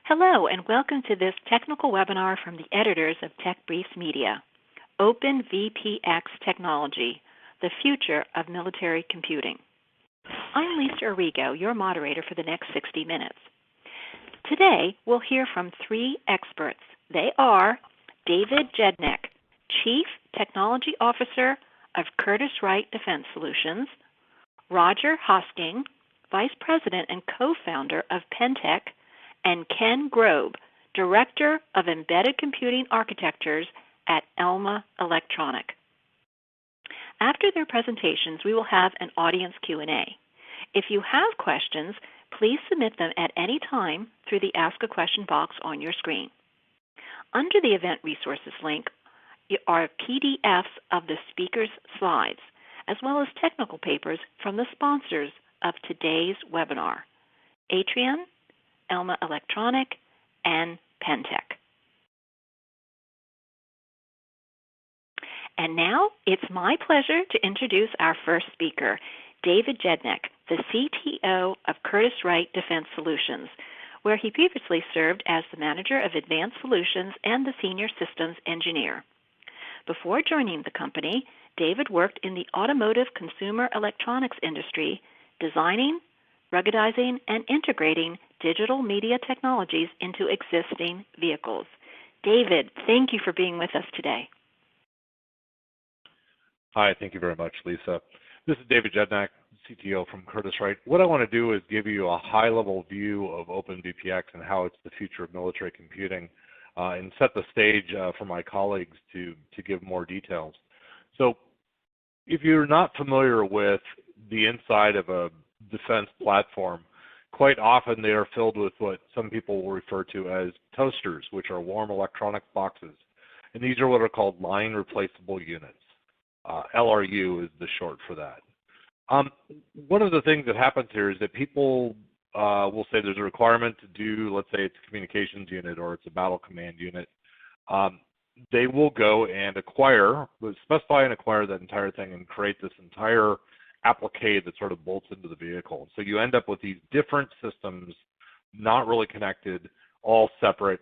Hello, and welcome to this technical webinar from the editors of TechBriefs Media, OpenVPX Technology, the Future of Military Computing. I'm Lisa Arrigo, your moderator for the next 60 minutes. Today, we'll hear from three experts. They are David Jednick, Chief Technology Officer of Curtiss-Wright Defense Solutions, Rodger Hosking, Vice President and Co-founder of Pentec, and Ken Grobe, Director of Embedded Computing Architectures at Elma Electronic. After their presentations, we will have an audience Q&A. If you have questions, please submit them at any time through the Ask a Question box on your screen. Under the Event Resources link are PDFs of the speaker's slides, as well as technical papers from the sponsors of today's webinar, Atrium, Elma Electronic, and Pentec. And now it's my pleasure to introduce our first speaker, David Jednick, the CTO of Curtiss-Wright Defense Solutions, where he previously served as the Manager of Advanced Solutions and the Senior Systems Engineer. Before joining the company, David worked in the automotive consumer electronics industry, designing, ruggedizing, and integrating digital media technologies into existing vehicles. David, thank you for being with us today. Hi, thank you very much, Lisa. This is David Jednick, CTO from Curtiss-Wright. What I want to do is give you a high-level view of OpenVPX and how it's the future of military computing, and set the stage for my colleagues to give more details. So if you're not familiar with the inside of a defense platform, quite often they are filled with what some people will refer to as toasters, which are warm electronic boxes. And these are what are called line replaceable units. LRU is the short for that. One of the things that happens here is that people will say there's a requirement to do, let's say it's a communications unit or it's a battle command unit. They will go and specify and acquire that entire thing and create this entire applique that sort of bolts into the vehicle. So you end up with these different systems, not really connected, all separate.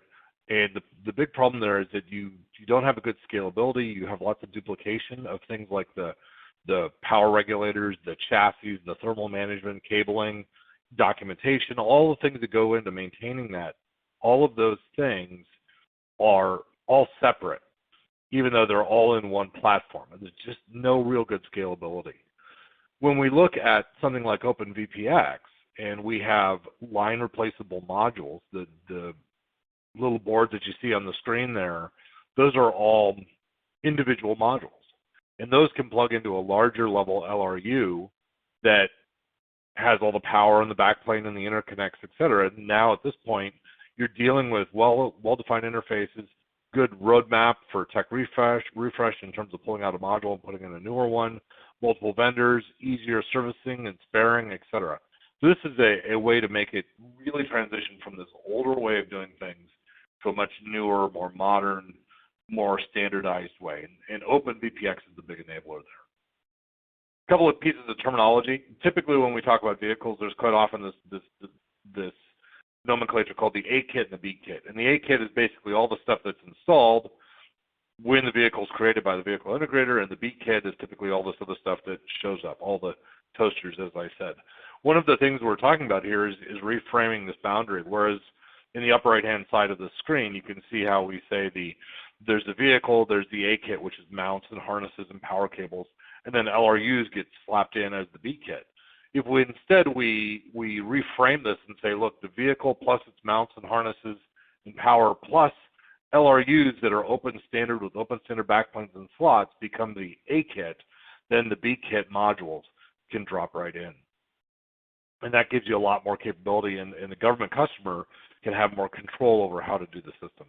And the big problem there is that you don't have a good scalability. You have lots of duplication of things like the power regulators, the chassis, the thermal management, cabling, documentation, all the things that go into maintaining that. All of those things are all separate, even though they're all in one platform. And there's just no real good scalability. When we look at something like OpenVPX, and we have line replaceable modules, the little boards that you see on the screen there, those are all individual modules. And those can plug into a larger level LRU that has all the power and the backplane and the interconnects, et cetera. And now at this point, you're dealing with well-defined interfaces, good roadmap for tech refresh in terms of pulling out a module and putting in a newer one, multiple vendors, easier servicing and sparing, et cetera. So this is a way to make it really transition from this older way of doing things to a much newer, more modern, more standardized way. And OpenVPX is the big enabler there. A couple of pieces of terminology. Typically when we talk about vehicles, there's quite often this nomenclature called the A kit and the B kit. And the A kit is basically all the stuff that's installed when the vehicle is created by the vehicle integrator, and the B kit is typically all this other stuff that shows up, all the toasters, as I said. One of the things we're talking about here is reframing this boundary, whereas in the upper right-hand side of the screen, you can see how we say there's the vehicle, there's the A kit, which is mounts and harnesses and power cables, and then LRUs get slapped in as the B kit. If we instead we reframe this and say, look, the vehicle plus its mounts and harnesses and power plus LRUs that are open standard with open standard backplanes and slots become the A kit, then the B kit modules can drop right in. And that gives you a lot more capability, and the government customer can have more control over how to do the system.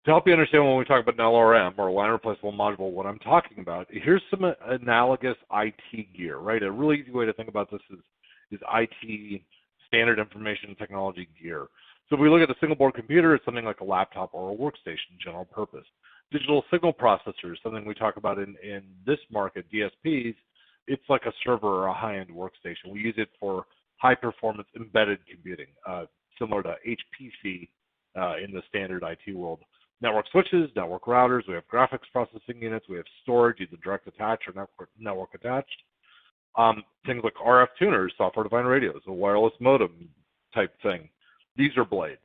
To help you understand when we talk about an LRM or a line replaceable module, what I'm talking about, here's some analogous IT gear, right? A really easy way to think about this is IT, standard information technology gear. So if we look at a single board computer, it's something like a laptop or a workstation, general purpose. Digital signal processors, something we talk about in this market, DSPs, it's like a server or a high-end workstation. We use it for high-performance embedded computing, similar to HPC in the standard IT world. Network switches, network routers, we have graphics processing units, we have storage, either direct attached or network attached. Things like RF tuners, software-defined radios, a wireless modem type thing. These are blades.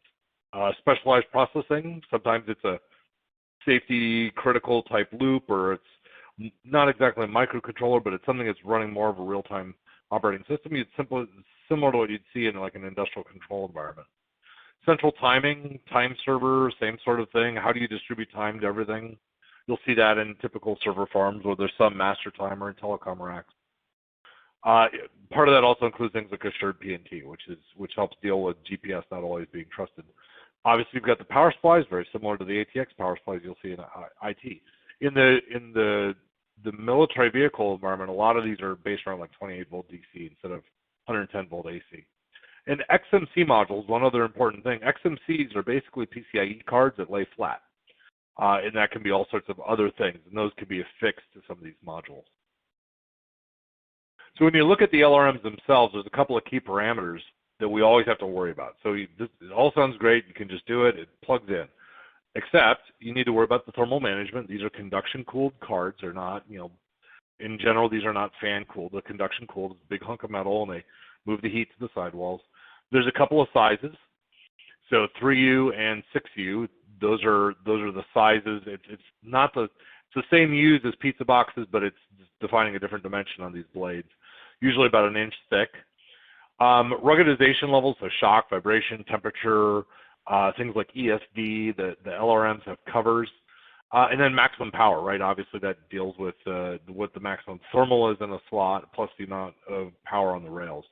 Specialized processing, sometimes it's a safety critical type loop, or it's not exactly a microcontroller, but it's something that's running more of a real-time operating system. It's similar to what you'd see in like an industrial control environment. Central timing, time server, same sort of thing. How do you distribute time to everything? You'll see that in typical server farms where there's some master timer in telecom racks. Part of that also includes things like assured PNT, which helps deal with GPS not always being trusted. Obviously, you've got the power supplies, very similar to the ATX power supplies you'll see in IT. In the military vehicle environment, a lot of these are based around like 28 volt DC instead of 110 volt AC. And XMC modules, one other important thing, XMCs are basically PCIe cards that lay flat. And that can be all sorts of other things, and those can be affixed to some of these modules. So when you look at the LRMs themselves, there's a couple of key parameters that we always have to worry about. So it all sounds great, you can just do it, it plugs in. Except you need to worry about the thermal management. These are conduction-cooled cards. They're not, in general, these are not fan-cooled. They're conduction-cooled. It's a big hunk of metal, and they move the heat to the sidewalls. There's a couple of sizes. So 3U and 6U, those are the sizes. It's the same U's as pizza boxes, but it's defining a different dimension on these blades. Usually about an inch thick. Ruggedization levels, so shock, vibration, temperature, things like ESD, the LRMs have covers, and then maximum power, right? Obviously that deals with what the maximum thermal is in a slot plus the amount of power on the rails.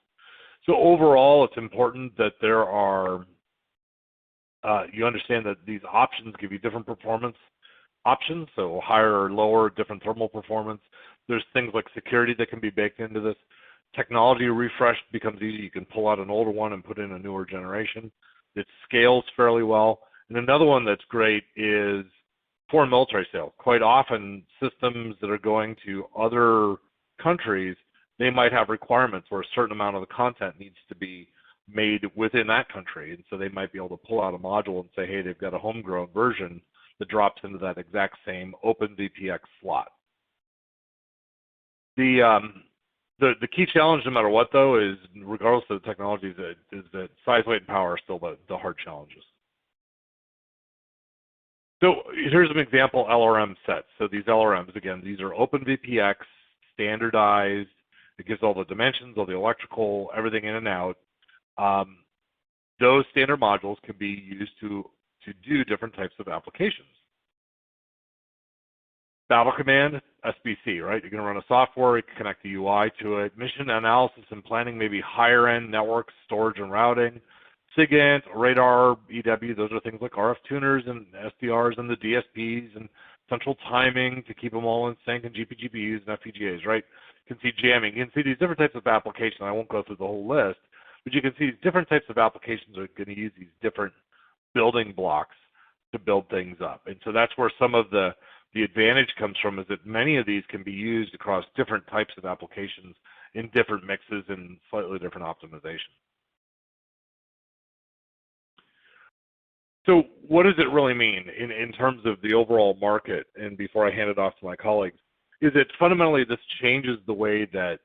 So overall, it's important that there are, you understand that these options give you different performance options, so higher or lower, different thermal performance. There's things like security that can be baked into this. Technology refresh becomes easy. You can pull out an older one and put in a newer generation. It scales fairly well. And another one that's great is foreign military sales. Quite often, systems that are going to other countries, they might have requirements where a certain amount of the content needs to be made within that country. And so they might be able to pull out a module and say, hey, they've got a homegrown version that drops into that exact same OpenVPX slot. The key challenge, no matter what, though, is regardless of the technologies, is that size, weight, and power are still the hard challenges. So here's an example LRM set. So these LRMs, again, these are OpenVPX, standardized. It gives all the dimensions, all the electrical, everything in and out. Those standard modules can be used to do different types of applications. Battle command, SBC, right? You're going to run a software, you can connect the UI to it. Mission analysis and planning, maybe higher end networks, storage and routing. SIGINT, radar, EW, those are things like RF tuners and SDRs and the DSPs and central timing to keep them all in sync, and GPGPUs and FPGAs, right? You can see jamming. You can see these different types of applications. I won't go through the whole list, but you can see different types of applications are going to use these different building blocks to build things up. And so that's where some of the advantage comes from, is that many of these can be used across different types of applications in different mixes and slightly different optimization. So what does it really mean in terms of the overall market? And before I hand it off to my colleagues, is that fundamentally this changes the way that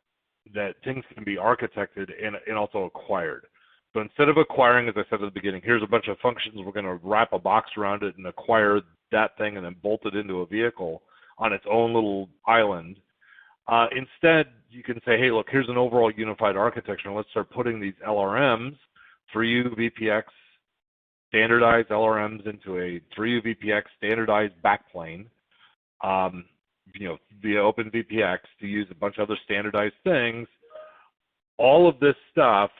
things can be architected and also acquired. So instead of acquiring, as I said at the beginning, here's a bunch of functions, we're going to wrap a box around it and acquire that thing and then bolt it into a vehicle on its own little island. Instead, you can say, hey, look, here's an overall unified architecture, and let's start putting these LRMs, 3U VPX, standardized LRMs into a 3U VPX standardized backplane, via OpenVPX to use a bunch of other standardized things. All of this stuff,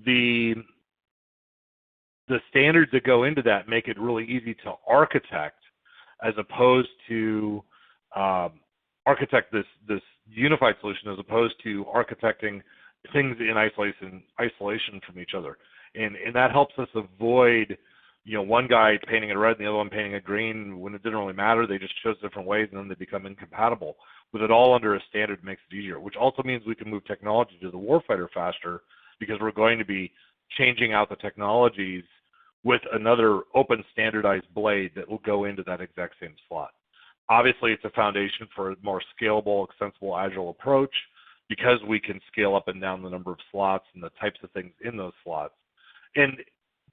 the standards that go into that make it really easy to architect, as opposed to architect this unified solution, as opposed to architecting things in isolation from each other. And that helps us avoid, one guy painting it red and the other one painting it green when it didn't really matter. They just chose different ways and then they become incompatible. With it all under a standard makes it easier, which also means we can move technology to the warfighter faster, because we're going to be changing out the technologies with another open standardized blade that will go into that exact same slot. Obviously, it's a foundation for a more scalable, extensible, agile approach because we can scale up and down the number of slots and the types of things in those slots. And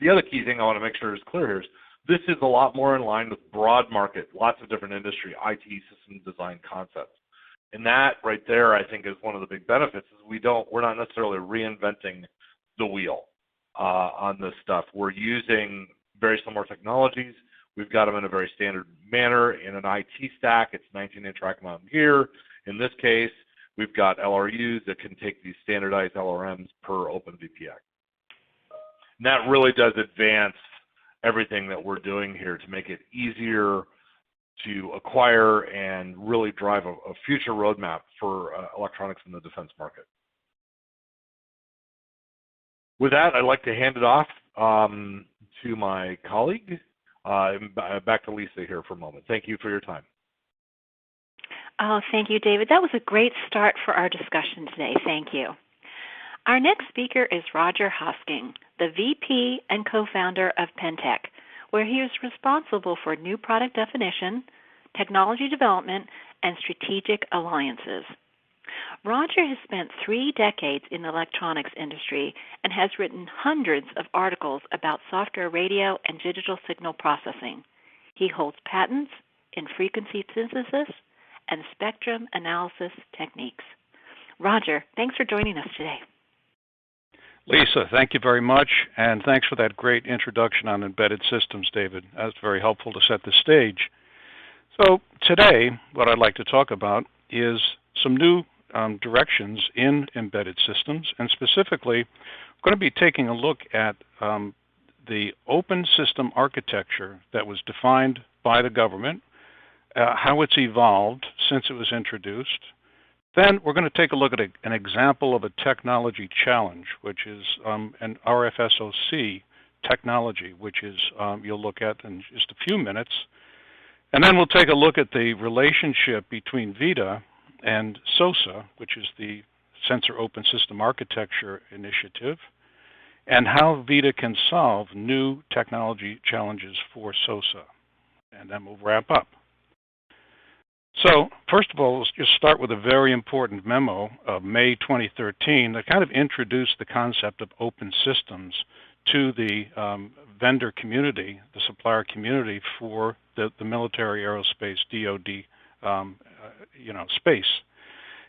the other key thing I want to make sure is clear here is this is a lot more in line with broad market, lots of different industry, IT system design concepts. And that right there, I think, is one of the big benefits is we're not necessarily reinventing the wheel on this stuff. We're using very similar technologies. We've got them in a very standard manner. In an IT stack, it's 19-inch rack mount gear. In this case, we've got LRUs that can take these standardized LRMs per OpenVPX. And that really does advance everything that we're doing here to make it easier to acquire and really drive a future roadmap for electronics in the defense market. With that, I'd like to hand it off to my colleague. Back to Lisa here for a moment. Thank you for your time. Oh, thank you, David. That was a great start for our discussion today. Thank you. Our next speaker is Rodger Hosking, the VP and co-founder of Pentec, where he is responsible for new product definition, technology development, and strategic alliances. Rodger has spent 3 decades in the electronics industry and has written hundreds of articles about software radio and digital signal processing. He holds patents in frequency synthesis and spectrum analysis techniques. Rodger, thanks for joining us today. Lisa, thank you very much, and thanks for that great introduction on embedded systems, David. That's very helpful to set the stage. So today, what I'd like to talk about is some new directions in embedded systems, and specifically, I'm going to be taking a look at the open system architecture that was defined by the government, how it's evolved since it was introduced. Then we're going to take a look at an example of a technology challenge, which is an RFSOC technology, which is you'll look at in just a few minutes. And then we'll take a look at the relationship between VITA and SOSA, which is the Sensor Open System Architecture Initiative, and how VITA can solve new technology challenges for SOSA. And then we'll wrap up. So first of all, let's just start with a very important memo of May 2013 that kind of introduced the concept of open systems to the vendor community, the supplier community for the military aerospace DoD space.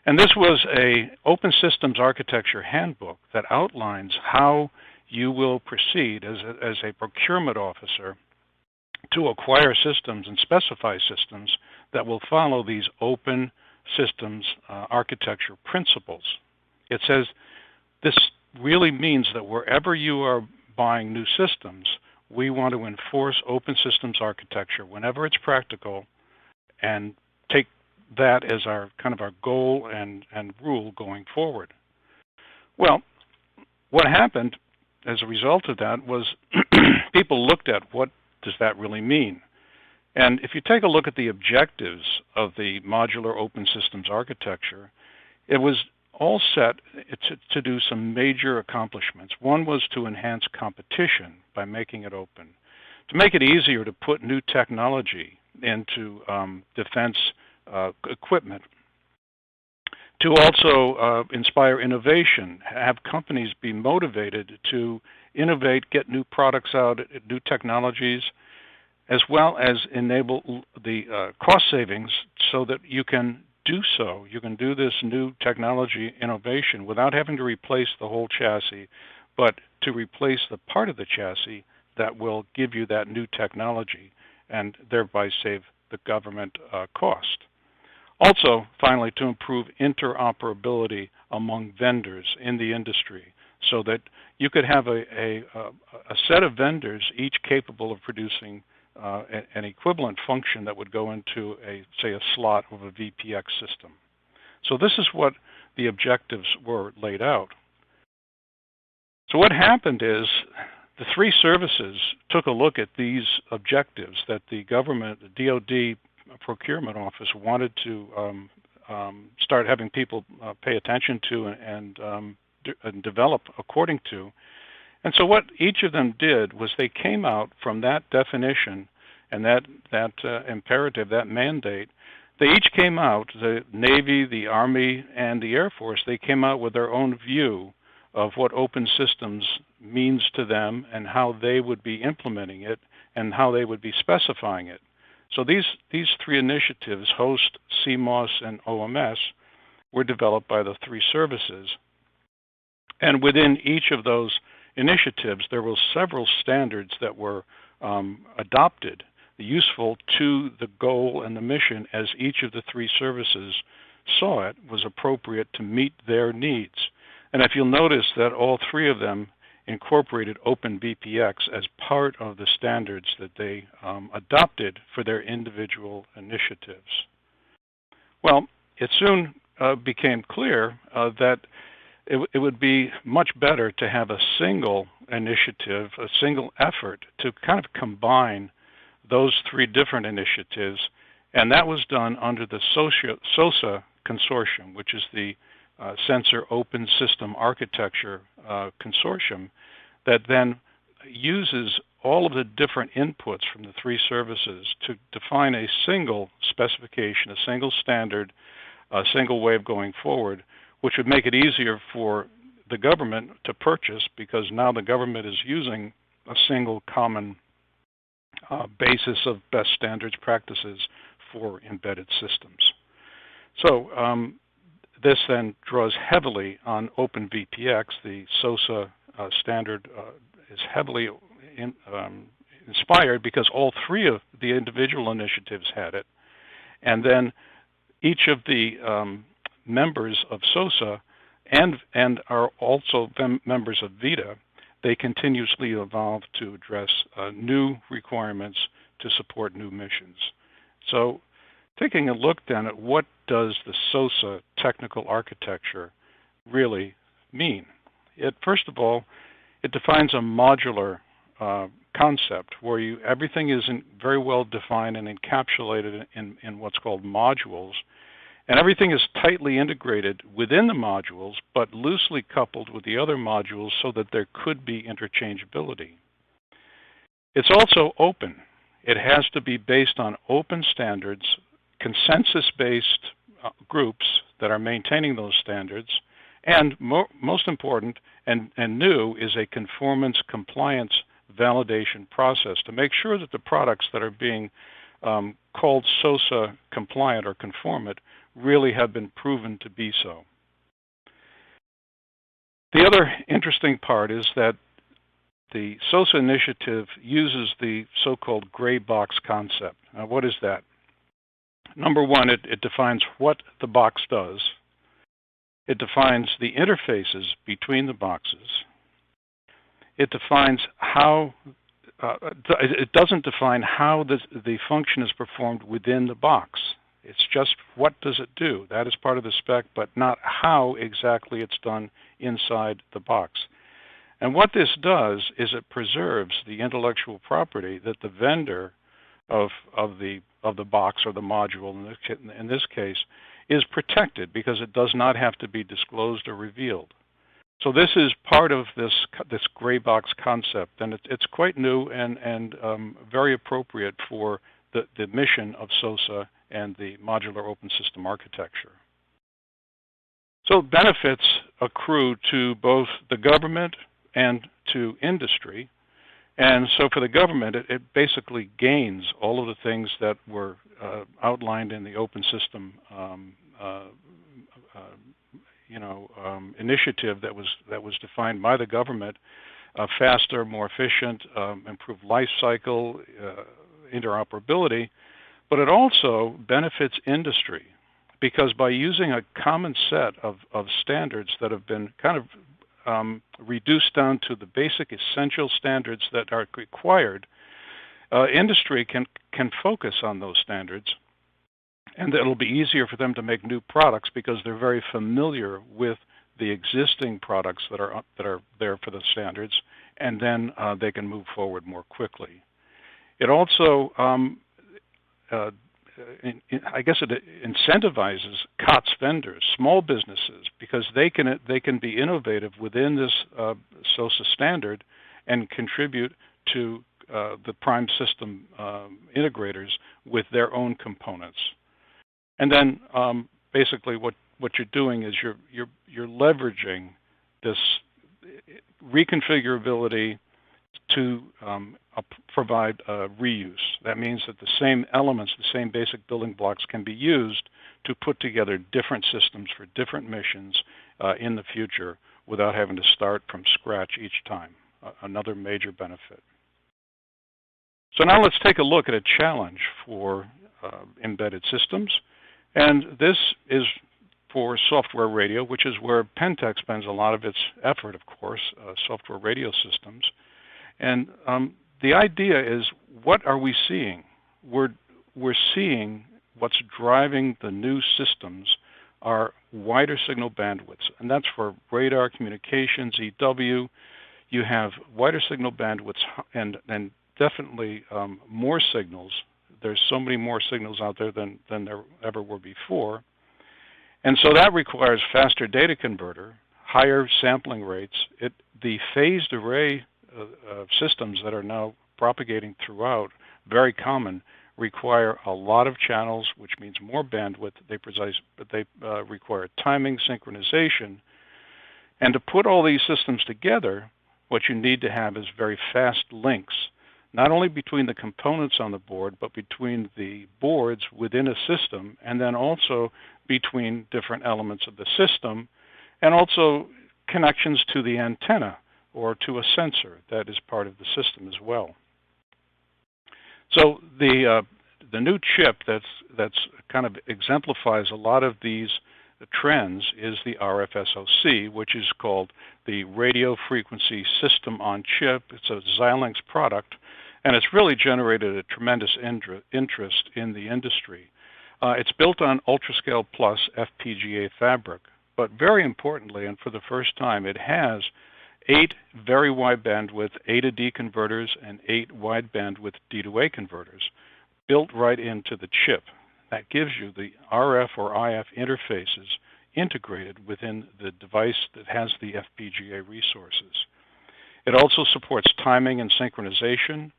And this was a open systems architecture handbook that outlines how you will proceed as a procurement officer to acquire systems and specify systems that will follow these open systems architecture principles. It says this really means that wherever you are buying new systems, we want to enforce open systems architecture whenever it's practical and take that as our kind of our goal and rule going forward. Well, what happened as a result of that was people looked at what does that really mean? And if you take a look at the objectives of the Modular Open Systems Architecture, it was all set to do some major accomplishments. One was to enhance competition by making it open, to make it easier to put new technology into defense equipment, to also inspire innovation, have companies be motivated to innovate, get new products out, new technologies, as well as enable the cost savings so that you can do so. You can do this new technology innovation without having to replace the whole chassis, but to replace the part of the chassis that will give you that new technology and thereby save the government cost. Also, finally, to improve interoperability among vendors in the industry so that you could have a set of vendors, each capable of producing an equivalent function that would go into say a slot of a VPX system. So this is what the objectives were laid out. So what happened is the 3 services took a look at these objectives that the government, the DoD procurement office wanted to start having people pay attention to and develop according to. And so what each of them did was they came out from that definition and that imperative, that mandate. They each came out, the Navy, the Army, and the Air Force, they came out with their own view of what open systems means to them and how they would be implementing it and how they would be specifying it. So these three initiatives, HOST, CMOS, and OMS, were developed by the three services. And within each of those initiatives, there were several standards that were adopted, useful to the goal and the mission as each of the three services saw it was appropriate to meet their needs. And if you'll notice that all three of them incorporated OpenVPX as part of the standards that they adopted for their individual initiatives. Well, it soon became clear that it would be much better to have a single initiative, a single effort to kind of combine those three different initiatives, and that was done under the SOSA consortium, which is the Sensor Open System Architecture consortium that then uses all of the different inputs from the three services to define a single specification, a single standard, a single way of going forward, which would make it easier for the government to purchase because now the government is using a single common basis of best standards practices for embedded systems. So this then draws heavily on OpenVPX. The SOSA standard is heavily inspired because all three of the individual initiatives had it. And then each of the members of SOSA and are also members of VITA, they continuously evolve to address new requirements to support new missions. So taking a look then at what does the SOSA technical architecture really mean? First of all, it defines a modular concept where everything is very well defined and encapsulated in what's called modules. And everything is tightly integrated within the modules, but loosely coupled with the other modules so that there could be interchangeability. It's also open. It has to be based on open standards, consensus-based groups that are maintaining those standards, and most important and new is a conformance compliance validation process to make sure that the products that are being called SOSA compliant or conformant really have been proven to be so. The other interesting part is that the SOSA initiative uses the so-called gray box concept. Now, what is that? Number one, it defines what the box does. It defines the interfaces between the boxes. It defines how, it doesn't define how the function is performed within the box. It's just what does it do. That is part of the spec, but not how exactly it's done inside the box. And what this does is it preserves the intellectual property that the vendor of the box or the module in this case is protected because it does not have to be disclosed or revealed. So this is part of this gray box concept, and it's quite new and very appropriate for the mission of SOSA and the Modular Open System Architecture. So benefits accrue to both the government and to industry. And so for the government, it basically gains all of the things that were outlined in the Open System initiative that was defined by the government: faster, more efficient, improved life cycle, interoperability. But it also benefits industry because by using a common set of standards that have been kind of reduced down to the basic essential standards that are required, industry can focus on those standards, and it'll be easier for them to make new products because they're very familiar with the existing products that are there for the standards, and then they can move forward more quickly. It also I guess it incentivizes COTS vendors, small businesses, because they can be innovative within this SOSA standard and contribute to the prime system integrators with their own components. And then basically what you're doing is you're leveraging this reconfigurability to provide reuse. That means that the same elements, the same basic building blocks can be used to put together different systems for different missions in the future without having to start from scratch each time. Another major benefit. So now let's take a look at a challenge for embedded systems. And this is for software radio, which is where Pentech spends a lot of its effort, of course, software radio systems. And the idea is, what are we seeing? We're seeing what's driving the new systems are wider signal bandwidths, and that's for radar, communications, EW. You have wider signal bandwidths and definitely more signals. There's so many more signals out there than there ever were before. And so that requires faster data converter, higher sampling rates. The phased array systems that are now propagating throughout, very common, require a lot of channels, which means more bandwidth. They require timing, synchronization. And to put all these systems together, what you need to have is very fast links, not only between the components on the board, but between the boards within a system, and then also between different elements of the system, and also connections to the antenna or to a sensor that is part of the system as well. So the new chip that's kind of exemplifies a lot of these trends is the RFSOC, which is called the Radio Frequency System on Chip. It's a Xilinx product, and it's really generated a tremendous interest in the industry. It's built on UltraScale Plus FPGA fabric, but very importantly, and for the first time, it has 8 very wide bandwidth A to D converters and 8 wide bandwidth D to A converters built right into the chip. That gives you the RF or IF interfaces integrated within the device that has the FPGA resources. It also supports timing and synchronization.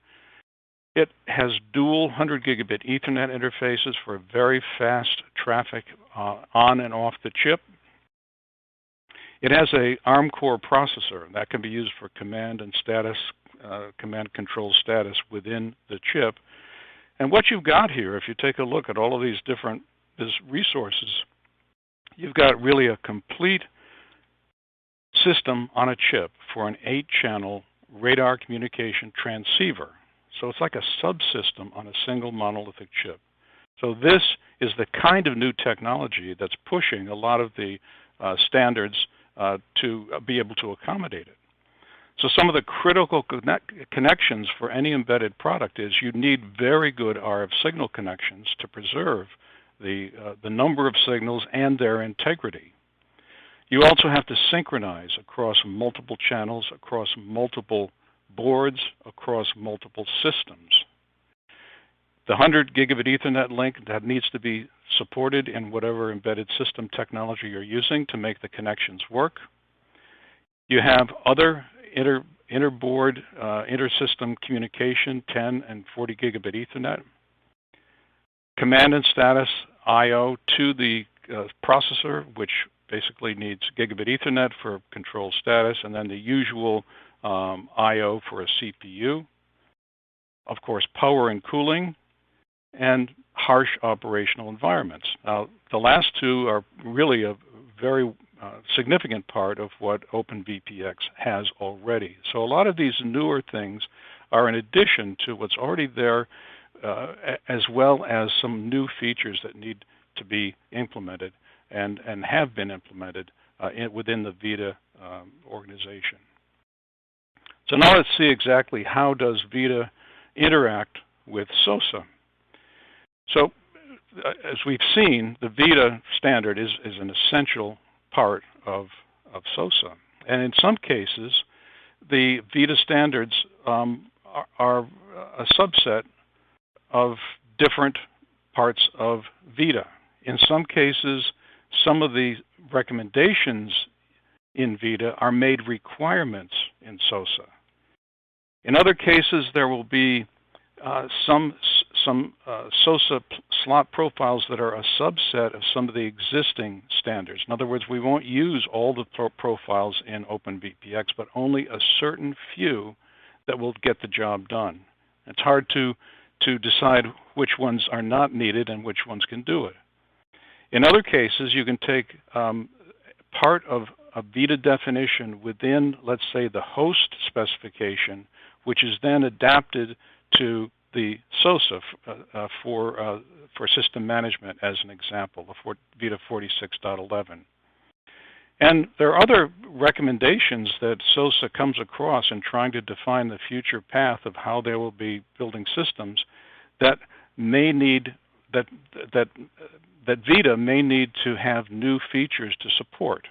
It has dual 100 gigabit Ethernet interfaces for very fast traffic on and off the chip. It has a ARM core processor that can be used for command and status, command control status within the chip. And what you've got here, if you take a look at all of these different resources, you've got really a complete system on a chip for an 8-channel radar communication transceiver. So it's like a subsystem on a single monolithic chip. So this is the kind of new technology that's pushing a lot of the standards to be able to accommodate it. So some of the critical connections for any embedded product is you need very good RF signal connections to preserve the number of signals and their integrity. You also have to synchronize across multiple channels, across multiple boards, across multiple systems. The 100 gigabit Ethernet link that needs to be supported in whatever embedded system technology you're using to make the connections work. You have other interboard, intersystem communication, 10 and 40 gigabit Ethernet. Command and status I/O to the processor, which basically needs gigabit Ethernet for control status, and then the usual I/O for a CPU. Of course, power and cooling, and harsh operational environments. Now, the last two are really a very significant part of what OpenVPX has already. So a lot of these newer things are in addition to what's already there, as well as some new features that need to be implemented and have been implemented within the VITA organization. So now let's see exactly how does VITA interact with SOSA. So as we've seen, the VITA standard is an essential part of SOSA. And in some cases, the VITA standards are a subset of different parts of VITA. In some cases, some of the recommendations in VITA are made requirements in SOSA. In other cases, there will be some SOSA slot profiles that are a subset of some of the existing standards. In other words, we won't use all the profiles in OpenVPX, but only a certain few that will get the job done. It's hard to decide which ones are not needed and which ones can do it. In other cases, you can take part of a VITA definition within, let's say, the host specification, which is then adapted to the SOSA for system management, as an example, the VITA 46.11. And there are other recommendations that SOSA comes across in trying to define the future path of how they will be building systems that may need, that VITA may need to have new features to support.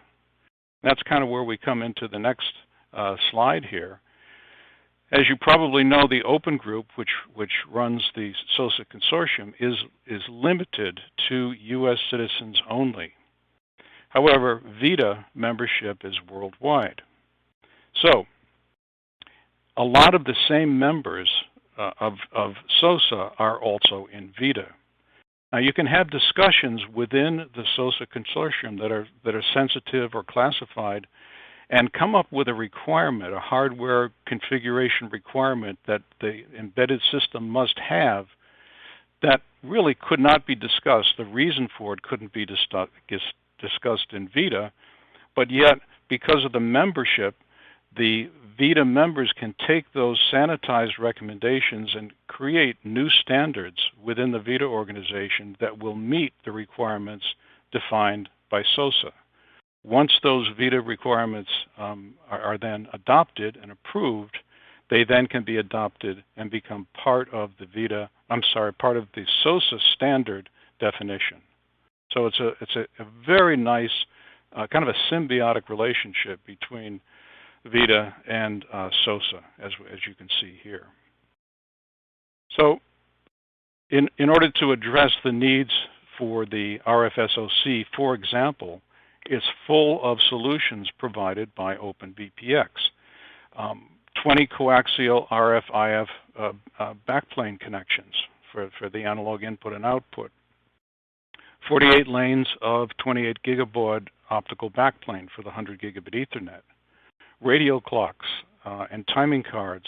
That's kind of where we come into the next slide here. As you probably know, the Open Group, which runs the SOSA consortium, is limited to U.S. citizens only. However, VITA membership is worldwide. So, a lot of the same members of SOSA are also in VITA. Now, you can have discussions within the SOSA consortium that are sensitive or classified, and come up with a requirement, a hardware configuration requirement that the embedded system must have that really could not be discussed. The reason for it couldn't be discussed in VITA, but yet because of the membership, the VITA members can take those sanitized recommendations and create new standards within the VITA organization that will meet the requirements defined by SOSA. Once those VITA requirements are then adopted and approved, they then can be adopted and become part of the part of the SOSA standard definition. So it's a very nice kind of a symbiotic relationship between VITA and SOSA, as you can see here. So in order to address the needs for the RFSOC, for example, it's full of solutions provided by OpenVPX. 20 coaxial RF-IF backplane connections for the analog input and output. 48 lanes of 28 gigabaud optical backplane for the 100 gigabit Ethernet. Radio clocks and timing cards,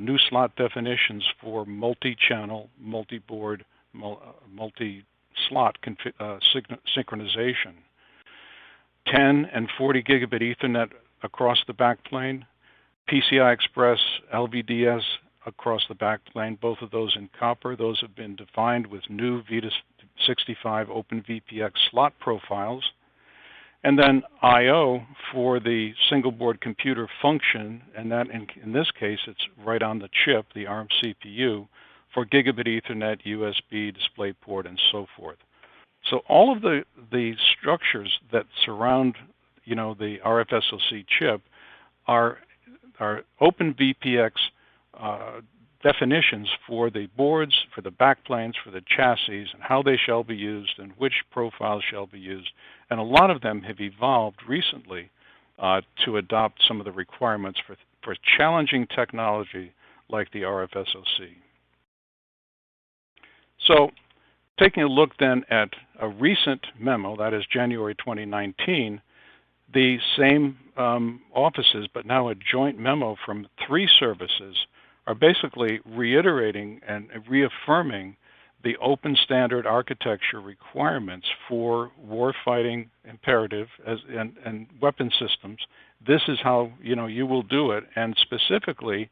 new slot definitions for multi-channel, multi-board, multi-slot synchronization. 10 and 40 gigabit Ethernet across the backplane, PCI Express, LVDS across the backplane, both of those in copper. Those have been defined with new VITA 65 OpenVPX slot profiles. And then I/O for the single board computer function, and that in this case it's right on the chip, the ARM CPU, for gigabit Ethernet, USB, DisplayPort, and so forth. So all of the structures that surround, the RFSOC chip are OpenVPX definitions for the boards, for the backplanes, for the chassis, and how they shall be used and which profiles shall be used. And a lot of them have evolved recently to adopt some of the requirements for challenging technology like the RFSOC. So, taking a look then at a recent memo, that is January 2019, the same offices, but now a joint memo from 3 services, are basically reiterating and reaffirming the open standard architecture requirements for warfighting imperative and weapon systems. This is how you will do it, and specifically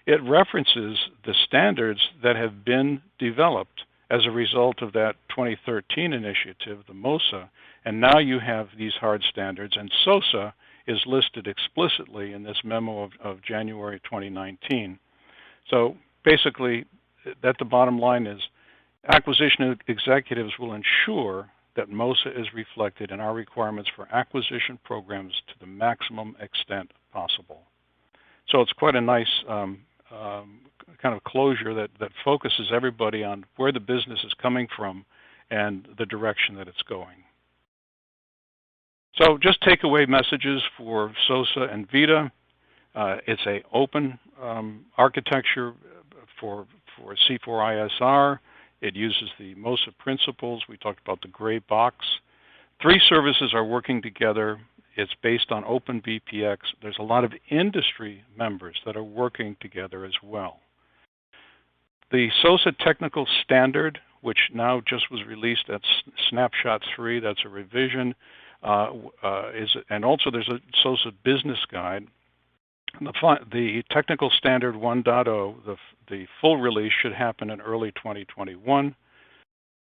it references the standards that have been developed as a result of that 2013 initiative, the MOSA, and now you have these hard standards, and SOSA is listed explicitly in this memo of January 2019. So basically, at the bottom line is, acquisition executives will ensure that MOSA is reflected in our requirements for acquisition programs to the maximum extent possible. So it's quite a nice kind of closure that focuses everybody on where the business is coming from and the direction that it's going. So just takeaway messages for SOSA and VITA. It's an open architecture for C4ISR. It uses the MOSA principles. We talked about the gray box. 3 services are working together. It's based on OpenVPX. There's a lot of industry members that are working together as well. The SOSA technical standard, which now just was released at Snapshot 3, that's a revision, and also there's a SOSA business guide. The technical standard 1.0, the full release should happen in early 2021.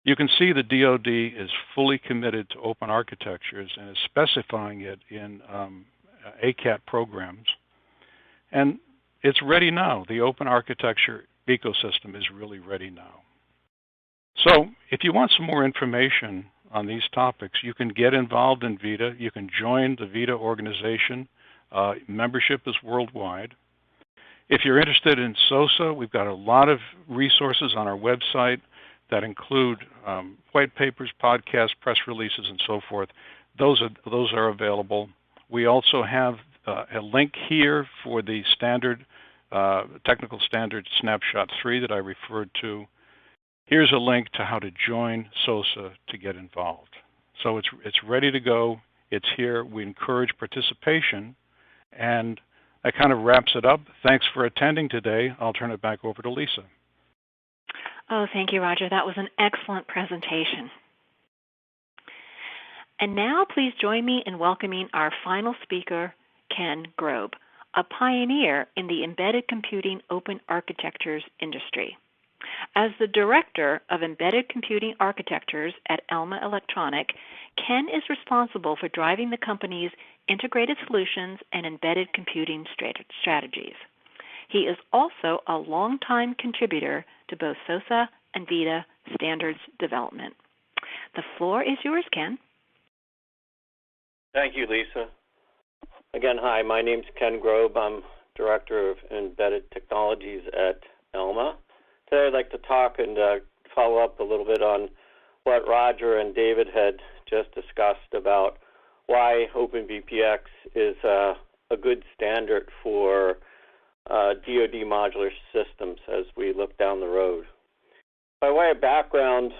You can see the DoD is fully committed to open architectures and is specifying it in ACAT programs. And it's ready now. The open architecture ecosystem is really ready now. So if you want some more information on these topics, you can get involved in VITA. You can join the VITA organization. Membership is worldwide. If you're interested in SOSA, we've got a lot of resources on our website that include white papers, podcasts, press releases, and so forth. Those are available. We also have a link here for the standard technical standard Snapshot 3 that I referred to. Here's a link to how to join SOSA to get involved. So it's ready to go. It's here. We encourage participation. And that kind of wraps it up. Thanks for attending today. I'll turn it back over to Lisa. Oh, thank you, Rodger. That was an excellent presentation. And now please join me in welcoming our final speaker, Ken Grobe, a pioneer in the embedded computing open architectures industry. As the Director of Embedded Computing Architectures at Elma Electronic, Ken is responsible for driving the company's integrated solutions and embedded computing strategies. He is also a longtime contributor to both SOSA and VITA standards development. The floor is yours, Ken. Thank you, Lisa. Again, hi, my name's Ken Grobe. I'm Director of Embedded Technologies at Elma. Today I'd like to talk and follow up a little bit on what Rodger and David had just discussed about why OpenVPX is a good standard for DoD modular systems as we look down the road. By way of background,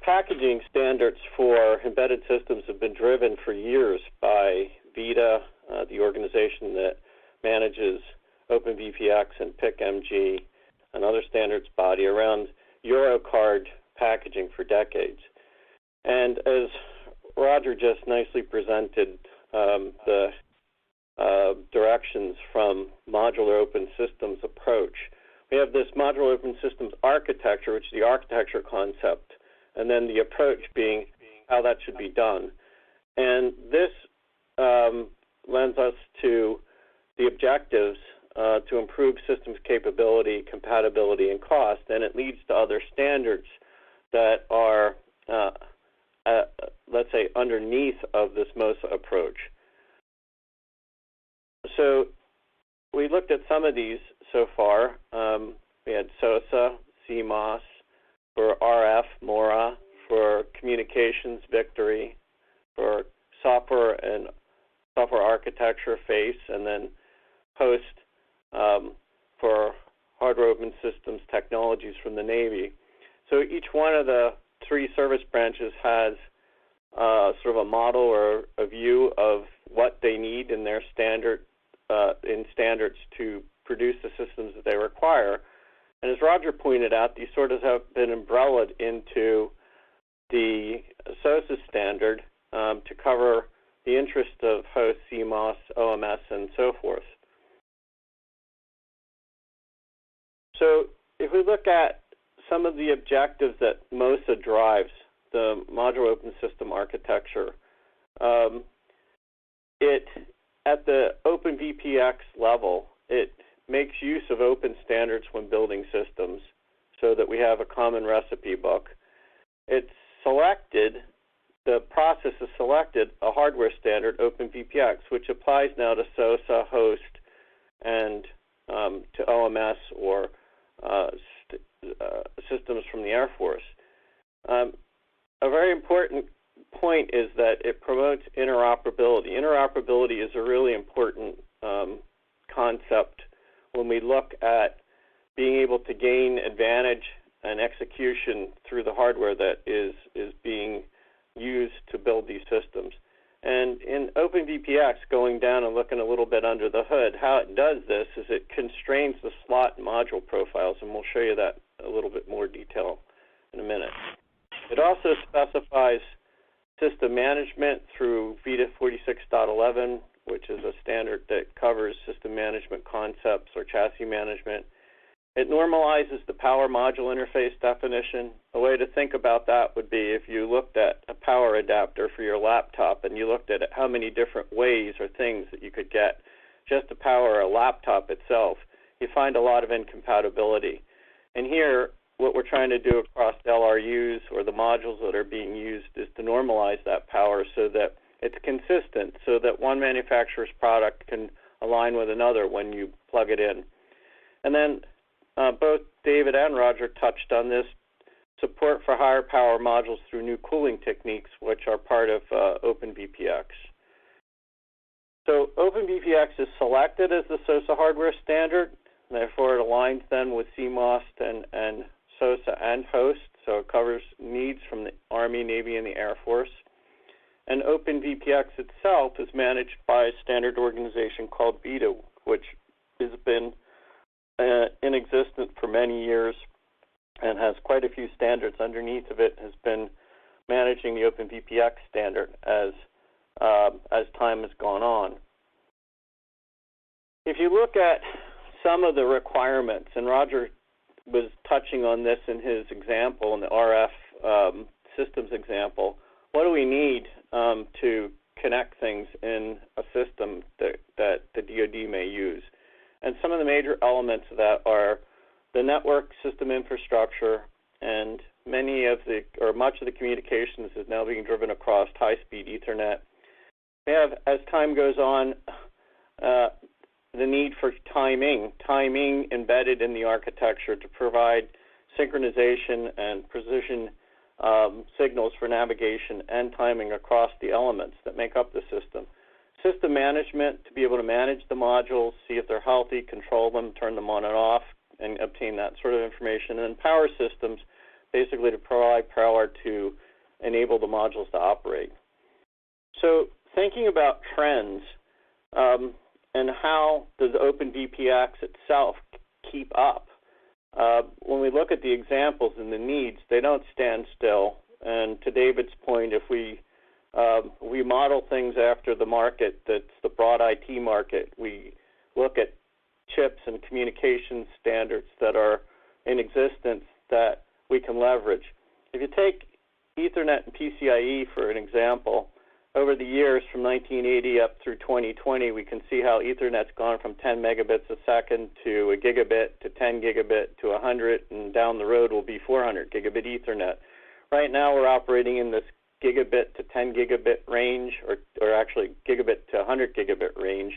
packaging standards for embedded systems have been driven for years by VITA, the organization that manages OpenVPX and PIC-MG, another standards body, around Eurocard packaging for decades. And as Rodger just nicely presented the directions from Modular Open Systems approach, we have this Modular Open Systems Architecture, which is the architecture concept, and then the approach being how that should be done. And this lends us to the objectives to improve systems capability, compatibility, and cost, and it leads to other standards that are, let's say, underneath of this MOSA approach. So we looked at some of these so far. We had SOSA, CMOS, for RF, MORA, for communications, Victory, for software and software architecture, FACE, and then Host for hardware open systems technologies from the Navy. So each one of the 3 service branches has sort of a model or a view of what they need in their standards to produce the systems that they require. And as Rodger pointed out, these sort of have been umbrellaed into the SOSA standard to cover the interest of host, CMOS, OMS, and so forth. So if we look at some of the objectives that MOSA drives, the Modular Open System Architecture, at the OpenVPX level, it makes use of open standards when building systems so that we have a common recipe book. It's selected, the process has selected a hardware standard, OpenVPX, which applies now to SOSA, Host, and to OMS or systems from the Air Force. A very important point is that it promotes interoperability. Interoperability is a really important concept when we look at being able to gain advantage and execution through the hardware that is being used to build these systems. And in OpenVPX, going down and looking a little bit under the hood, how it does this is it constrains the slot and module profiles, and we'll show you that a little bit more detail in a minute. It also specifies system management through VITA 46.11, which is a standard that covers system management concepts or chassis management. It normalizes the power module interface definition. A way to think about that would be if you looked at a power adapter for your laptop and you looked at how many different ways or things that you could get just to power a laptop itself, you find a lot of incompatibility. And here, what we're trying to do across LRUs or the modules that are being used is to normalize that power so that it's consistent, so that one manufacturer's product can align with another when you plug it in. And then both David and Rodger touched on this, support for higher power modules through new cooling techniques, which are part of OpenVPX. So OpenVPX is selected as the SOSA hardware standard, and therefore it aligns then with CMOS and SOSA and host, so it covers needs from the Army, Navy, and the Air Force. And OpenVPX itself is managed by a standard organization called VITA, which has been in existence for many years and has quite a few standards underneath of it, has been managing the OpenVPX standard as time has gone on. If you look at some of the requirements, and Rodger was touching on this in his example, in the RF systems example, what do we need to connect things in a system that the DoD may use? And some of the major elements of that are the network system infrastructure, and much of the communications is now being driven across high-speed Ethernet. We have, as time goes on, the need for timing embedded in the architecture to provide synchronization and precision signals for navigation and timing across the elements that make up the system. System management, to be able to manage the modules, see if they're healthy, control them, turn them on and off, and obtain that sort of information. And then power systems, basically to provide power to enable the modules to operate. So thinking about trends and how does OpenVPX itself keep up, when we look at the examples and the needs, they don't stand still. And to David's point, if we model things after the market that's the broad IT market. We look at chips and communications standards that are in existence that we can leverage. If you take Ethernet and PCIe for an example, over the years from 1980 up through 2020, we can see how Ethernet's gone from 10 megabits a second to a gigabit to 10 gigabit to 100, and down the road will be 400 gigabit Ethernet. Right now we're operating in this gigabit to 10 gigabit range, or actually gigabit to 100 gigabit range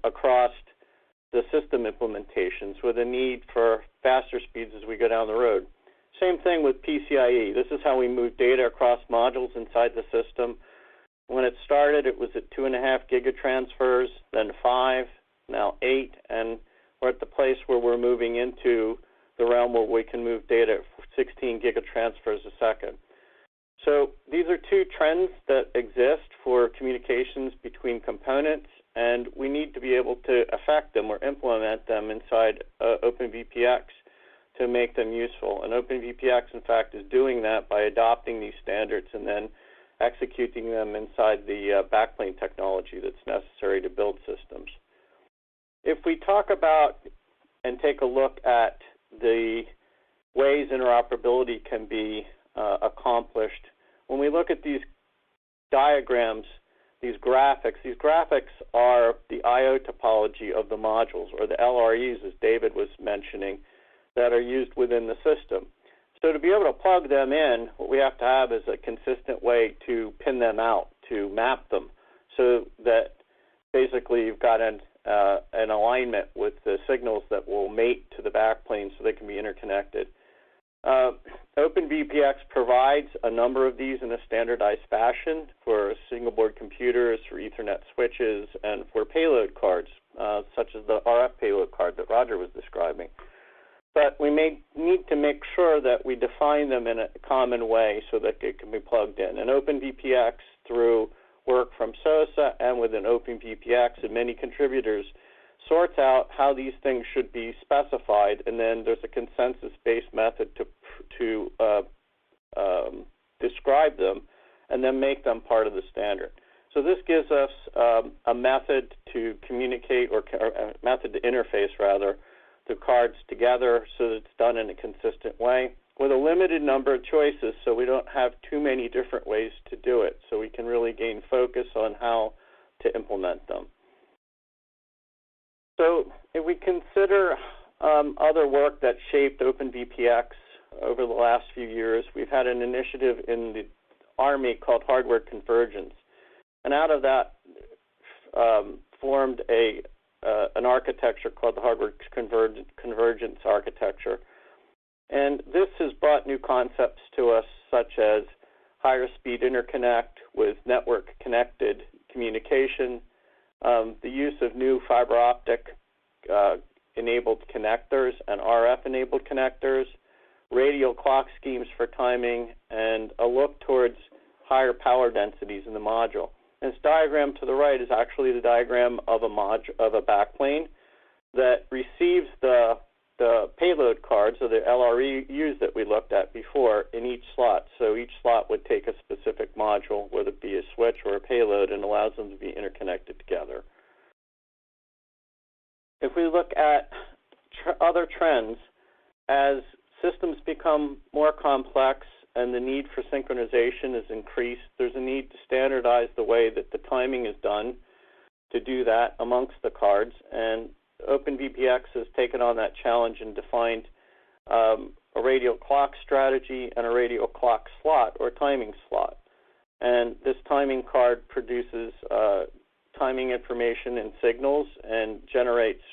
across the system implementations with a need for faster speeds as we go down the road. Same thing with PCIe. This is how we move data across modules inside the system. When it started, it was at 2.5 gigatransfers, then 5, now 8, and we're at the place where we're moving into the realm where we can move data at 16 gigatransfers a second. So these are two trends that exist for communications between components, and we need to be able to affect them or implement them inside OpenVPX to make them useful. And OpenVPX, in fact, is doing that by adopting these standards and then executing them inside the backplane technology that's necessary to build systems. If we talk about and take a look at the ways interoperability can be accomplished, when we look at these diagrams, these graphics are the I/O topology of the modules, or the LRUs, as David was mentioning, that are used within the system. So to be able to plug them in, what we have to have is a consistent way to pin them out, to map them, so that basically you've got an an alignment with the signals that will mate to the backplane so they can be interconnected. OpenVPX provides a number of these in a standardized fashion for single board computers, for Ethernet switches, and for payload cards, such as the RF payload card that Rodger was describing. But we may need to make sure that we define them in a common way so that it can be plugged in. And OpenVPX, through work from SOSA and within OpenVPX and many contributors, sorts out how these things should be specified, and then there's a consensus-based method to describe them and then make them part of the standard. So this gives us a method to communicate, or a method to interface, rather, the cards together so that it's done in a consistent way with a limited number of choices, so we don't have too many different ways to do it, so we can really gain focus on how to implement them. So if we consider other work that shaped OpenVPX over the last few years, we've had an initiative in the Army called Hardware Convergence. And out of that formed an architecture called the Hardware Convergence architecture. And this has brought new concepts to us, such as higher speed interconnect with network connected communication, the use of new fiber optic enabled connectors and RF enabled connectors, radial clock schemes for timing, and a look towards higher power densities in the module. And this diagram to the right is actually the diagram of a backplane that receives the payload cards, or the LRUs that we looked at before, in each slot. So each slot would take a specific module, whether it be a switch or a payload, and allows them to be interconnected together. If we look at other trends, as systems become more complex and the need for synchronization is increased, there's a need to standardize the way that the timing is done to do that amongst the cards. And OpenVPX has taken on that challenge and defined a radial clock strategy and a radial clock slot, or timing slot. And this timing card produces timing information and signals and generates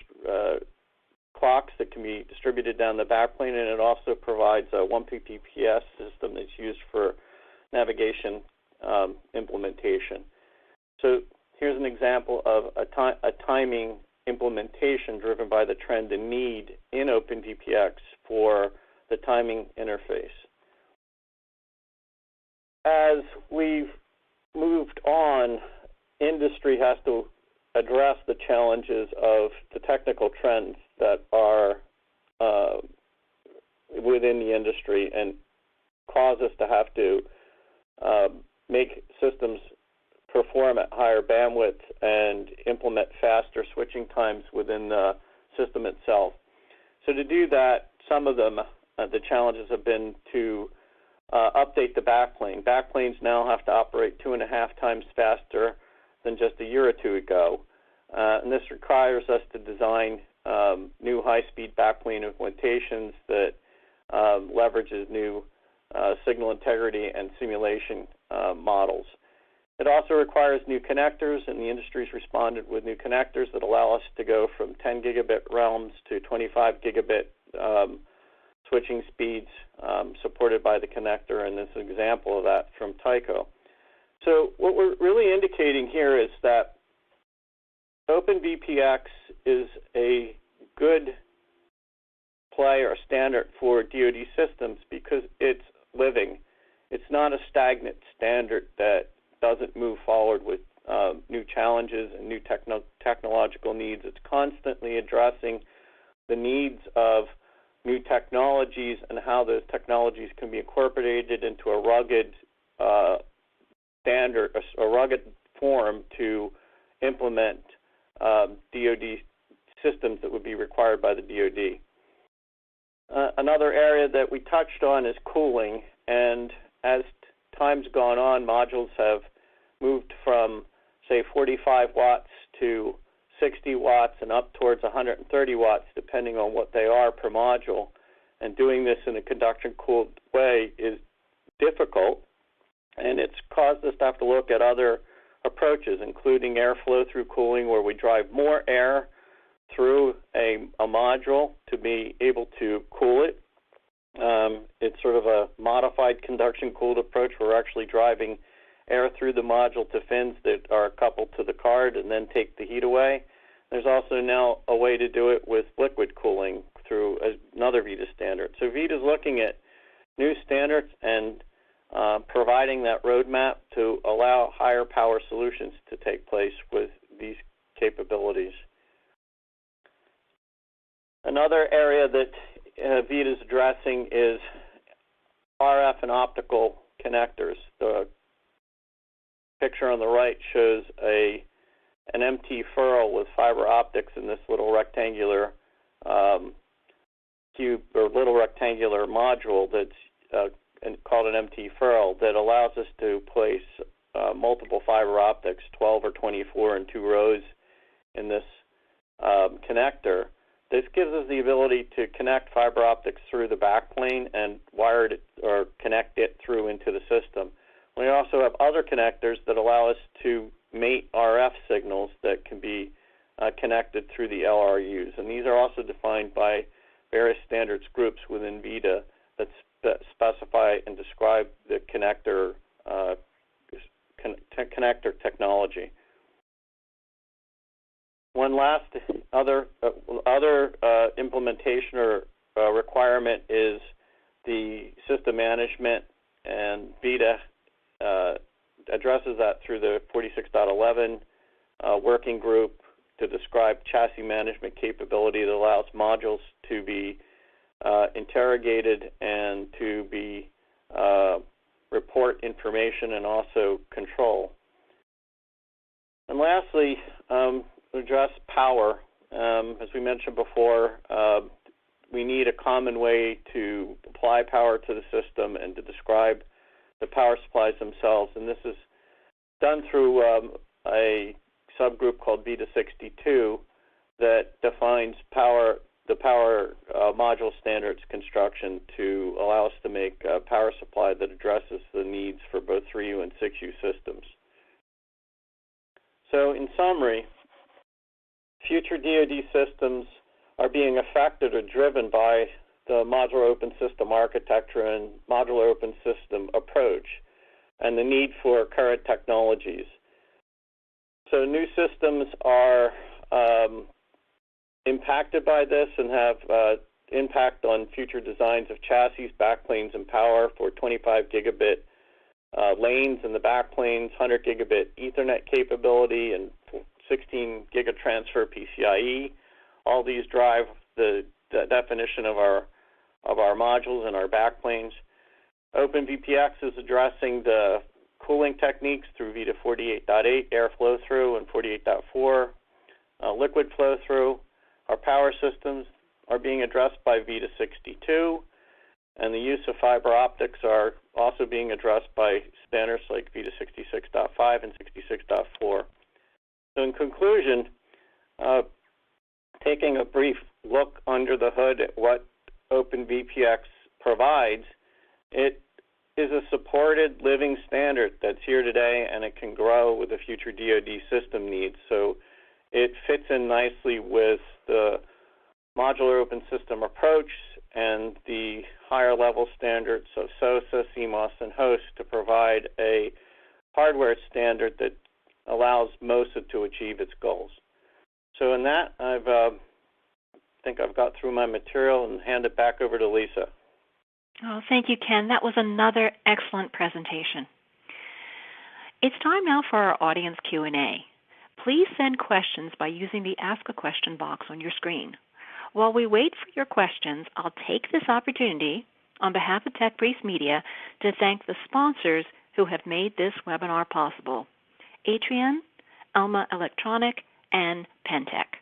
clocks that can be distributed down the backplane, and it also provides a 1PPPS system that's used for navigation implementation. So here's an example of a timing implementation driven by the trend and need in OpenVPX for the timing interface. As we've moved on, industry has to address the challenges of the technical trends that are within the industry and cause us to have to make systems perform at higher bandwidth and implement faster switching times within the system itself. So to do that, some of them, the challenges have been to update the backplane. Backplanes now have to operate 2.5 times faster than just a year or two ago. And this requires us to design new high-speed backplane implementations that leverages new signal integrity and simulation models. It also requires new connectors, and the industry's responded with new connectors that allow us to go from 10 gigabit realms to 25 gigabit switching speeds supported by the connector, and this is an example of that from Tyco. So what we're really indicating here is that OpenVPX is a good play or standard for DoD systems because it's living. It's not a stagnant standard that doesn't move forward with new challenges and new technological needs. It's constantly addressing the needs of new technologies and how those technologies can be incorporated into a rugged standard, a rugged form to implement DoD systems that would be required by the DoD. Another area that we touched on is cooling, and as time's gone on, modules have moved from, say, 45 watts to 60 watts and up towards 130 watts, depending on what they are per module. And doing this in a conduction-cooled way is difficult, and it's caused us to have to look at other approaches, including airflow through cooling, where we drive more air through a module to be able to cool it. It's sort of a modified conduction-cooled approach where we're actually driving air through the module to fins that are coupled to the card and then take the heat away. There's also now a way to do it with liquid cooling through another VITA standard. So VITA is looking at new standards and providing that roadmap to allow higher power solutions to take place with these capabilities. Another area that VITA is addressing is RF and optical connectors. The picture on the right shows an MT furl with fiber optics in this little rectangular cube or little rectangular module that's called an MT furl that allows us to place multiple fiber optics, 12 or 24 in 2 rows in this connector. This gives us the ability to connect fiber optics through the backplane and wire it or connect it through into the system. We also have other connectors that allow us to mate RF signals that can be connected through the LRUs. And these are also defined by various standards groups within VITA that specify and describe the connector technology. One last other implementation or requirement is the system management, and VITA addresses that through the 46.11 working group to describe chassis management capability that allows modules to be interrogated and to be report information and also control. And lastly, address power. As we mentioned before, we need a common way to apply power to the system and to describe the power supplies themselves. And this is done through a subgroup called VITA 62 that defines the power module standards construction to allow us to make a power supply that addresses the needs for both 3U and 6U systems. So in summary, future DoD systems are being affected or driven by the Modular Open System Architecture and Modular Open System approach and the need for current technologies. So new systems are impacted by this and have impact on future designs of chassis, backplanes, and power for 25 gigabit lanes in the backplanes, 100 gigabit Ethernet capability, and 16 gigatransfer PCIe. All these drive the definition of our modules and our backplanes. OpenVPX is addressing the cooling techniques through VITA 48.8, air flow through, and 48.4, liquid flow through. Our power systems are being addressed by VITA 62, and the use of fiber optics are also being addressed by standards like VITA 66.5 and 66.4. So in conclusion, taking a brief look under the hood at what OpenVPX provides, it is a supported living standard that's here today, and it can grow with the future DoD system needs. So it fits in nicely with the modular open system approach and the higher level standards of SOSA, CMOS, and host to provide a hardware standard that allows MOSA to achieve its goals. So in that, I think I've got through my material and hand it back over to Lisa. Oh, thank you, Ken. That was another excellent presentation. It's time now for our audience Q&A. Please send questions by using the Ask a Question box on your screen. While we wait for your questions, I'll take this opportunity on behalf of TechBriefs Media to thank the sponsors who have made this webinar possible: Atrion, Alma Electronic, and Pentec.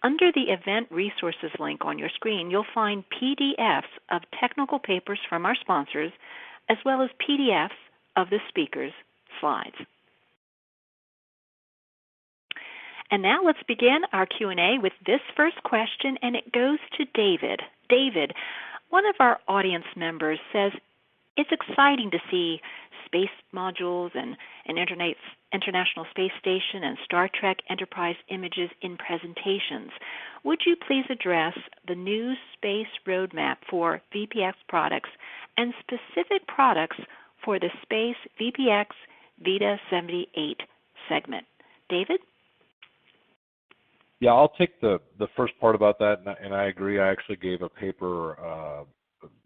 Under the Event Resources link on your screen, you'll find PDFs of technical papers from our sponsors, as well as PDFs of the speakers' slides. And now let's begin our Q&A with this first question, and it goes to David. David, one of our audience members says, It's exciting to see space modules and International Space Station and Star Trek Enterprise images in presentations. Would you please address the new space roadmap for VPX products and specific products for the Space VPX VITA 78 segment? David? Yeah, I'll take the first part about that, and I agree. I actually gave a paper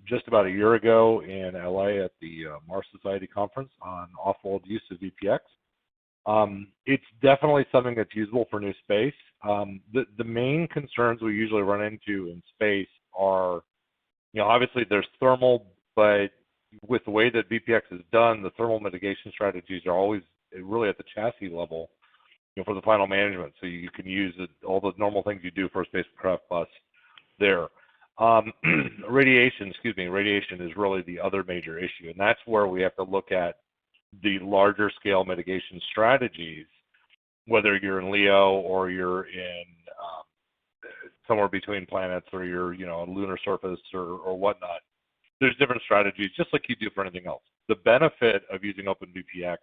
just about a year ago in LA at the Mars Society conference on off-world use of VPX. It's definitely something that's usable for new space. The main concerns we usually run into in space are, obviously there's thermal, but with the way that VPX is done, the thermal mitigation strategies are always really at the chassis level, for the final management. So you can use all the normal things you do for a spacecraft bus there. Radiation is really the other major issue, and that's where we have to look at the larger scale mitigation strategies, whether you're in LEO or you're in somewhere between planets, or you're on lunar surface or whatnot. There's different strategies, just like you do for anything else. The benefit of using OpenVPX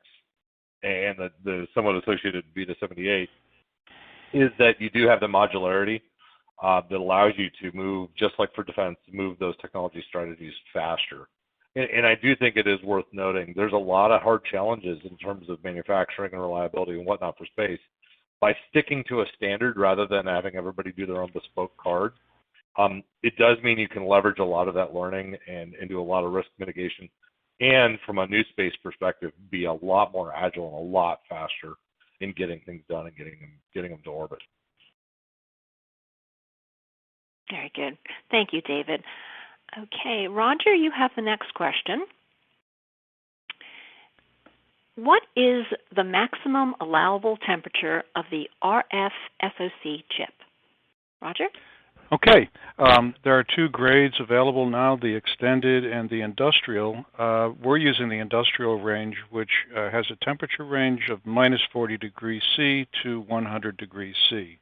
and the somewhat associated VITA 78 is that you do have the modularity that allows you to move, just like for defense, move those technology strategies faster. And I do think it is worth noting there's a lot of hard challenges in terms of manufacturing and reliability and whatnot for space. By sticking to a standard rather than having everybody do their own bespoke card, it does mean you can leverage a lot of that learning and do a lot of risk mitigation. And from a new space perspective, be a lot more agile and a lot faster in getting things done and getting them to orbit. Very good. Thank you, David. Okay, Rodger, you have the next question. What is the maximum allowable temperature of the RFSOC chip? Rodger? Okay, there are two grades available now, the extended and the industrial. We're using the industrial range, which has a temperature range of -40 degrees C to 100 degrees C.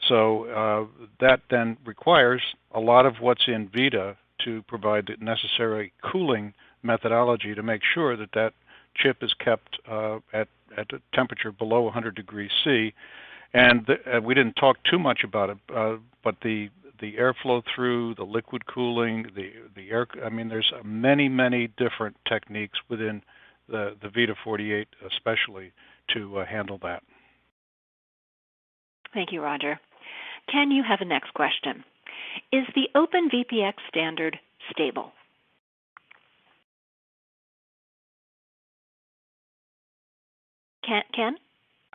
So that then requires a lot of what's in VITA to provide the necessary cooling methodology to make sure that that chip is kept at a temperature below 100 degrees C. And we didn't talk too much about it, but the airflow through, the liquid cooling, the air, there's many different techniques within the VITA 48 especially to handle that. Thank you, Rodger. Ken, you have the next question. Is the OpenVPX standard stable? Ken?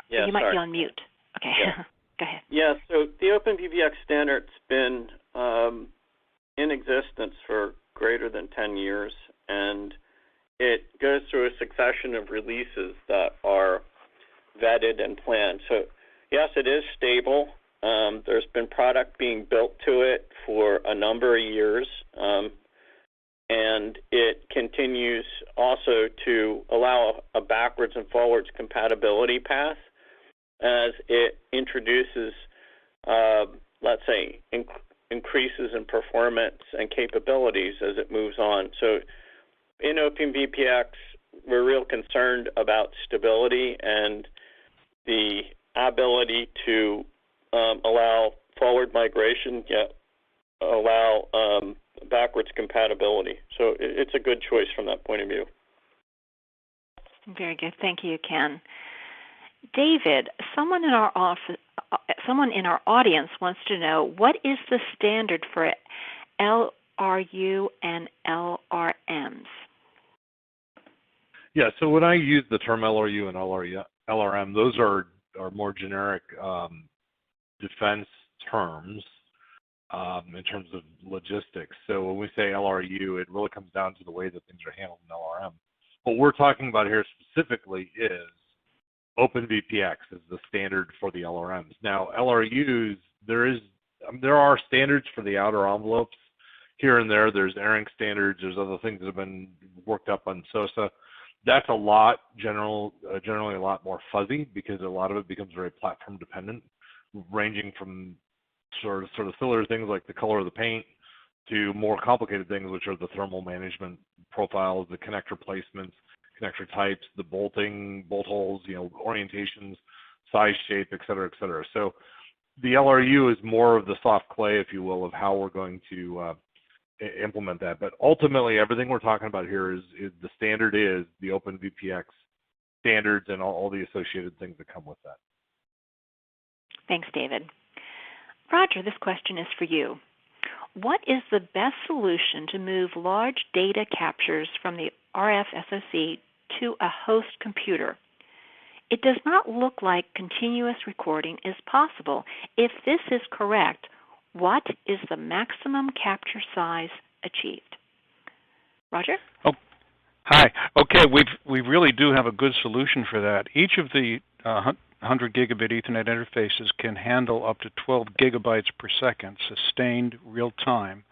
Yeah, you might be on mute. Okay, yeah. Go ahead. Yeah, so the OpenVPX standard's been in existence for greater than 10 years, and it goes through a succession of releases that are vetted and planned. So yes, it is stable. There's been product being built to it for a number of years, and it continues also to allow a backwards and forwards compatibility path as it introduces, let's say, increases in performance and capabilities as it moves on. So in OpenVPX, we're real concerned about stability and the ability to allow forward migration, yet allow backwards compatibility. So it's a good choice from that point of view. Very good. Thank you, Ken. David, someone in our audience wants to know, what is the standard for LRU and LRMs? Yeah, so when I use the term LRU and LRM, those are more generic defense terms in terms of logistics. So when we say LRU, it really comes down to the way that things are handled in LRM. What we're talking about here specifically is OpenVPX is the standard for the LRMs. Now, LRUs, there are standards for the outer envelopes here and there. There's airing standards. There's other things that have been worked up on SOSA. That's generally a lot more fuzzy because a lot of it becomes very platform dependent, ranging from sort of similar things like the color of the paint to more complicated things, which are the thermal management profiles, the connector placements, connector types, the bolting, bolt holes, orientations, size, shape, et cetera, et cetera. So the LRU is more of the soft clay, if you will, of how we're going to implement that. But ultimately, everything we're talking about here is the standard is the OpenVPX standards and all the associated things that come with that. Thanks, David. Rodger, this question is for you. What is the best solution to move large data captures from the RFSOC to a host computer? It does not look like continuous recording is possible. If this is correct, what is the maximum capture size achieved? Rodger? Oh, hi. Okay, we really do have a good solution for that. Each of the 100 gigabit Ethernet interfaces can handle up to 12 gigabytes per second, sustained real time,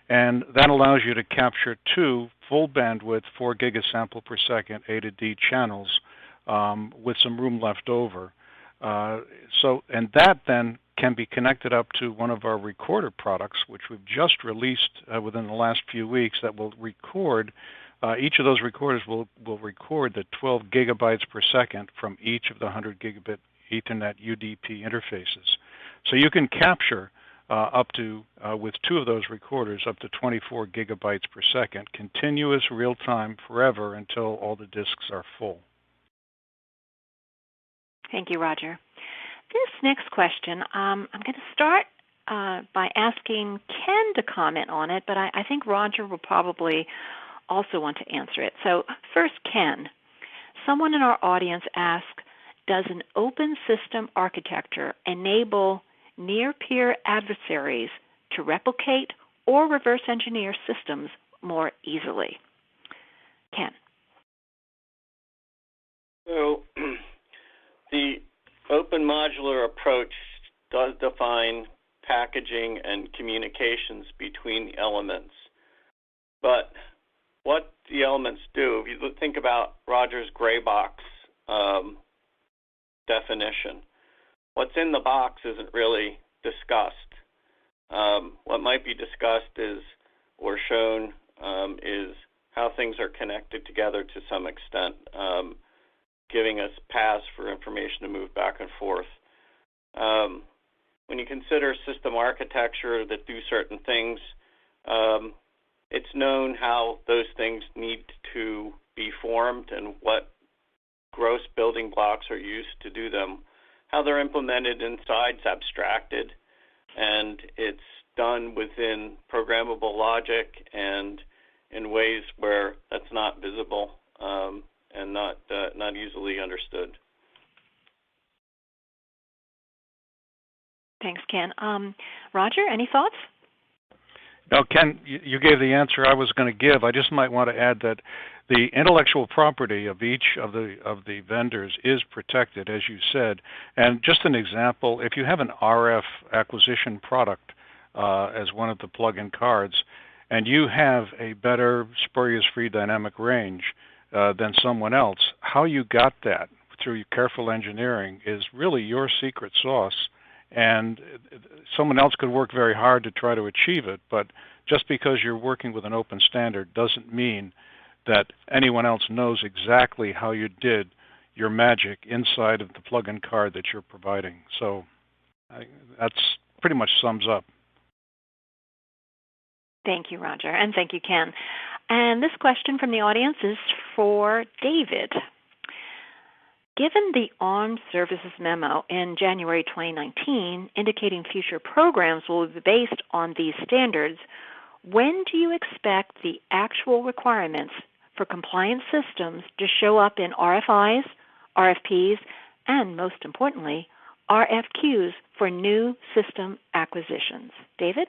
and that allows you to capture 2 full bandwidth 4 gigasample per second A to D channels with some room left over. And that then can be connected up to one of our recorder products, which we've just released within the last few weeks, that will record. Each of those recorders will record the 12 gigabytes per second from each of the 100 gigabit Ethernet UDP interfaces. So you can capture up to, with 2 of those recorders, up to 24 gigabytes per second, continuous real time forever until all the disks are full. Thank you, Rodger. This next question, I'm going to start by asking Ken to comment on it, but I think Rodger will probably also want to answer it. So first, Ken, someone in our audience asked, does an open system architecture enable near-peer adversaries to replicate or reverse engineer systems more easily? Ken. So the open modular approach does define packaging and communications between the elements. But what the elements do, if you think about Rodger's gray box definition, what's in the box isn't really discussed. What might be discussed or shown is how things are connected together to some extent, giving us paths for information to move back and forth. When you consider system architecture that do certain things, it's known how those things need to be formed and what gross building blocks are used to do them. How they're implemented inside is abstracted, and it's done within programmable logic and in ways where that's not visible and not easily understood. Thanks, Ken. Rodger, any thoughts? No, Ken, you gave the answer I was going to give. I just might want to add that the intellectual property of each of the vendors is protected, as you said. And just an example, if you have an RF acquisition product as one of the plug-in cards, and you have a better spurious-free dynamic range than someone else, how you got that through your careful engineering is really your secret sauce. And someone else could work very hard to try to achieve it, but just because you're working with an open standard doesn't mean that anyone else knows exactly how you did your magic inside of the plug-in card that you're providing. So that's pretty much sums up. Thank you, Rodger, and thank you, Ken. And this question from the audience is for David. Given the Armed Services memo in January 2019 indicating future programs will be based on these standards, when do you expect the actual requirements for compliant systems to show up in RFIs, RFPs, and most importantly, RFQs for new system acquisitions? David?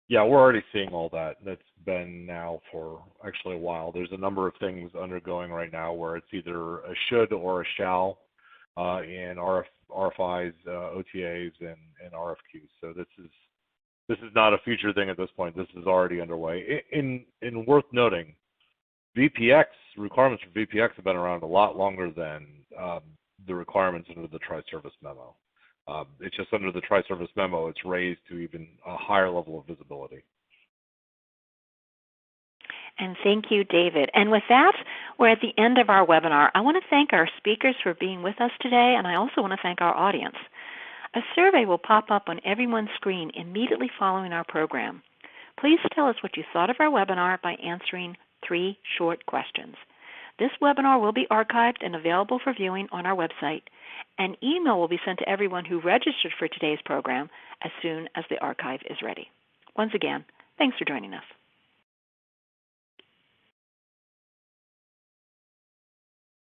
Yeah, we're already seeing all that. That's been now for actually a while. There's a number of things undergoing right now where it's either a should or a shall in RFIs, OTAs, and RFQs. So this is not a future thing at this point. This is already underway. In worth noting, VPX requirements for VPX have been around a lot longer than the requirements under the Tri-Service memo. It's just under the Tri-Service memo, it's raised to even a higher level of visibility. And thank you, David. And with that, we're at the end of our webinar. I want to thank our speakers for being with us today, and I also want to thank our audience. A survey will pop up on everyone's screen immediately following our program. Please tell us what you thought of our webinar by answering 3 short questions. This webinar will be archived and available for viewing on our website. An email will be sent to everyone who registered for today's program as soon as the archive is ready. Once again, thanks for joining us.